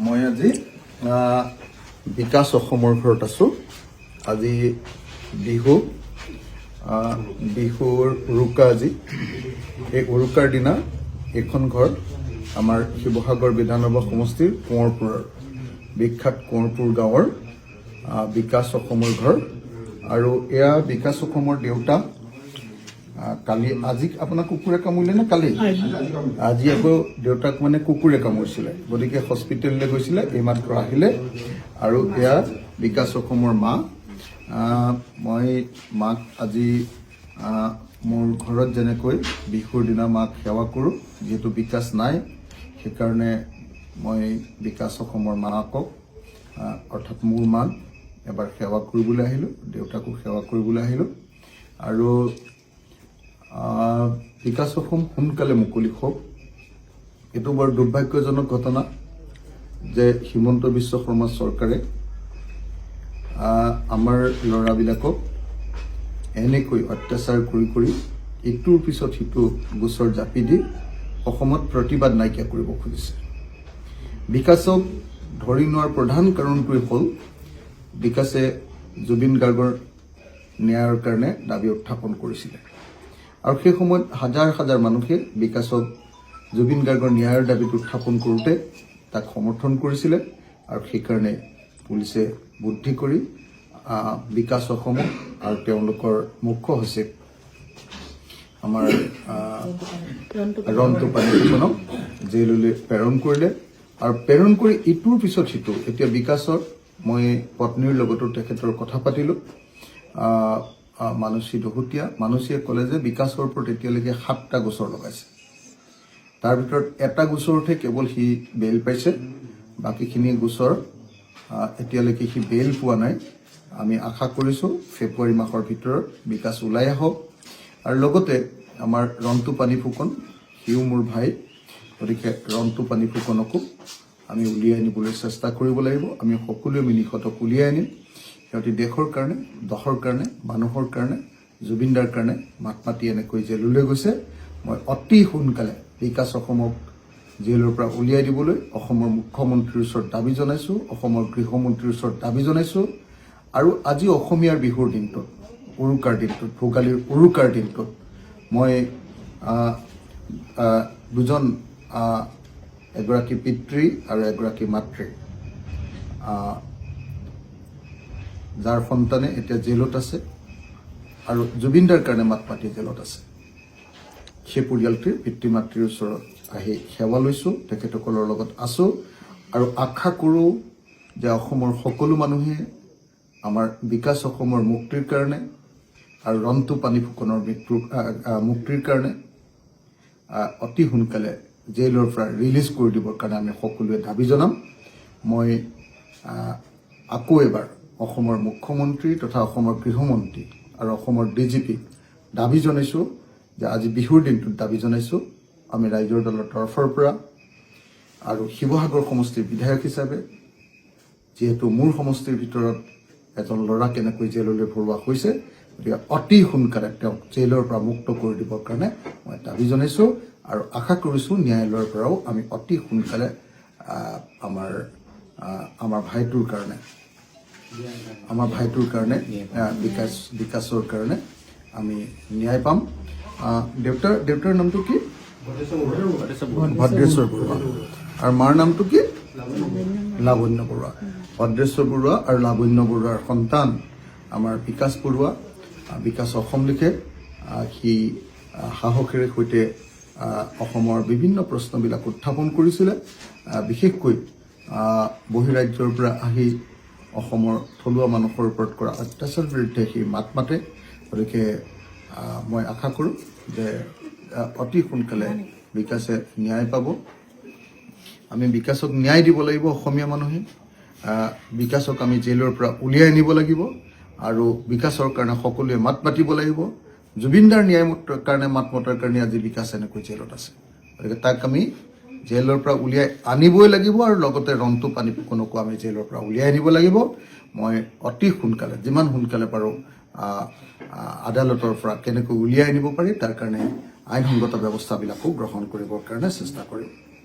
মই আজি বিকাশ অসমৰ ঘৰত আছোঁ। আজি বিহুৰ উৰুকা আজি। এই উৰুকাৰ দিনা এইখন ঘৰ আমাৰ শিৱসাগৰ বিধানসভা সমষ্টিৰ কোঁৱৰপুৰৰ বিখ্যাত কোঁৱৰপুৰ গাঁৱৰ বিকাশ অসমৰ ঘৰ। আৰু এয়া বিকাশ অসমৰ দেউতা। কালি আজি আপোনাক কুকুৰে কামুৰিলে নে কালি? আজি আকৌ দেউতাক মানে কুকুৰে কামুৰিছিলে, গতিকে হস্পিটেললৈ গৈছিলে, এইমাত্ৰ আহিলে। আৰু এয়া বিকাশ অসমৰ মা। মই মাক আজি মোৰ ঘৰত যেনেকৈ বিহুৰ দিনা মাক সেৱা কৰোঁ, যিহেতু বিকাশ নাই সেইকাৰণে মই বিকাশ অসমৰ মাকক অৰ্থাৎ মোৰ মাক এবাৰ সেৱা কৰিবলৈ আহিলোঁ, দেউতাকো সেৱা কৰিবলৈ আহিলোঁ। আৰু বিকাশ অসম সোনকালে মুকলি হওক। এইটো বৰ দুৰ্ভাগ্যজনক ঘটনা যে হিমন্ত বিশ্ব শৰ্মা চৰকাৰে আমাৰ ল'ৰাবিলাকক এনেকৈ অত্যাচাৰ কৰি ইটোৰ পিছত সিটো গোচৰ জাপি দি অসমত প্ৰতিবাদ নাইকিয়া কৰিব খুজিছে। বিকাশক ধৰি নোৱাৰ প্ৰধান কাৰণটোৱে হ'ল বিকাশে জুবিন গাৰ্গৰ ন্যায়ৰ কাৰণে দাবী উত্থাপন কৰিছিলে। আৰু সেই সময়ত হাজাৰ হাজাৰ মানুহে বিকাশক জুবিন গাৰ্গৰ ন্যায়ৰ দাবীটো উত্থাপন কৰোঁতে তাক সমৰ্থন কৰিছিলে। আৰু সেইকাৰণে পুলিচে বুদ্ধি কৰি বিকাশ অসমক আৰু তেওঁলোকৰ মুখ্য সচিব আমাৰ ৰন্তু পানীফুকনক জেললৈ প্ৰেৰণ কৰিলে। আৰু প্ৰেৰণ কৰি ইটোৰ পিছত সিটো এতিয়া বিকাশৰ মই পত্নীৰ লগতো তেখেতৰ কথা পাতিলোঁ। মানসী দহোটীয়া মানসীয়ে ক'লে যে বিকাশৰ ওপৰত এতিয়ালৈকে 7টা গোচৰ লগাইছে, তাৰ ভিতৰত এটা গোচৰতহে কেৱল সি বেইল পাইছে, বাকীখিনি গোচৰ এতিয়ালৈকে সি বেইল পোৱা নাই। আমি আশা কৰিছোঁ ফেব্ৰুৱাৰী মাহৰ ভিতৰত বিকাশ ওলাই আহক। আৰু লগতে আমাৰ ৰন্তু পানীফুকন, সিও মোৰ ভাই, গতিকে ৰন্তু পানীফুকনকো আমি উলিয়াই আনিবলৈ চেষ্টা কৰিব লাগিব। আমি সকলোৱে মিলি সিহঁতক উলিয়াই আনিম। সিহঁতি দেশৰ কাৰণে, দহৰ কাৰণে, মানুহৰ কাৰণে, জুবিনদাৰ কাৰণে মাত মাতি এনেকৈ জেললৈ গৈছে। মই অতি সোনকালে বিকাশ অসমক জেলৰ পৰা উলিয়াই দিবলৈ অসমৰ মুখ্যমন্ত্ৰীৰ ওচৰত দাবী জনাইছোঁ, অসমৰ গৃহমন্ত্ৰীৰ ওচৰত দাবী জনাইছোঁ। আৰু আজি অসমীয়াৰ বিহুৰ দিনটোত, উৰুকাৰ দিনটোত, ভোগালীৰ উৰুকাৰ দিনটোত মই দুজন এগৰাকী পিতৃ আৰু এগৰাকী মাতৃ যাৰ সন্তানে এতিয়া জেলত আছে আৰু জুবিনদাৰ কাৰণে মাত মাতি জেলত আছে, সেই পৰিয়ালটিৰ পিতৃ মাতৃৰ ওচৰত আহি সেৱা লৈছোঁ, তেখেতসকলৰ লগত আছোঁ। আৰু আশা কৰোঁ যে অসমৰ সকলো মানুহে আমাৰ বিকাশ অসমৰ মুক্তিৰ কাৰণে আৰু ৰন্তু পানীফুকনৰ মুক্তিৰ কাৰণে অতি সোনকালে জেলৰ পৰা ৰিলিজ কৰি দিবৰ কাৰণে আমি সকলোৱে দাবী জনাম। মই আকৌ এবাৰ অসমৰ মুখ্যমন্ত্ৰী তথা অসমৰ গৃহমন্ত্ৰী আৰু অসমৰ DGPক দাবী জনাইছোঁ যে আজি বিহুৰ দিনটোত দাবী জনাইছোঁ আমি ৰাইজৰ দলৰ তৰফৰ পৰা আৰু শিৱসাগৰ সমষ্টিৰ বিধায়ক হিচাপে, যিহেতু মোৰ সমষ্টিৰ ভিতৰত এজন ল'ৰা কেনেকৈ জেললৈ ভৰোৱা হৈছে, গতিকে অতি সোনকালে তেওঁক জেলৰ পৰা মুক্ত কৰি দিবৰ কাৰণে মই দাবী জনাইছোঁ। আৰু আশা কৰিছোঁ ন্যায়ালয়ৰ পৰাও আমি অতি সোনকালে আমাৰ ভাইটোৰ কাৰণে বিকাশৰ কাৰণে আমি ন্যায় পাম। দেউতাৰ নামটো কি? ভদ্ৰেশ্বৰ বৰুৱা। আৰু মাৰ নামটো কি? লাৱণ্য বৰুৱা। ভদ্ৰেশ্বৰ বৰুৱা আৰু লাৱণ্য বৰুৱাৰ সন্তান আমাৰ বিকাশ বৰুৱা। বিকাশ অসম লিখে। সি সাহসেৰে সৈতে অসমৰ বিভিন্ন প্ৰশ্নবিলাক উত্থাপন কৰিছিলে। বিশেষকৈ বহিৰাজ্যৰ পৰা আহি অসমৰ থলুৱা মানুহৰ ওপৰত কৰা অত্যাচাৰৰ বিৰুদ্ধে সি মাত মাতে। গতিকে মই আশা কৰোঁ যে অতি সোনকালে বিকাশে ন্যায় পাব। আমি বিকাশক ন্যায় দিব লাগিব। অসমীয়া মানুহে বিকাশক আমি জেলৰ পৰা উলিয়াই আনিব লাগিব আৰু বিকাশৰ কাৰণে সকলোৱে মাত মাতিব লাগিব। জুবিনদাৰ ন্যায়ৰ কাৰণে মাত মতাৰ কাৰণে আজি বিকাশ এনেকৈ জেলত আছে। গতিকে তাক আমি জেলৰ পৰা উলিয়াই আনিবই লাগিব আৰু লগতে ৰন্তু পানীফুকনকো আমি জেলৰ পৰা উলিয়াই আনিব লাগিব। মই অতি সোনকালে, যিমান সোনকালে পাৰোঁ আদালতৰ পৰা কেনেকৈ উলিয়াই আনিব পাৰি তাৰ কাৰণে আইনসংগত ব্যৱস্থাবিলাকো গ্ৰহণ কৰিবৰ কাৰণে চেষ্টা কৰিম।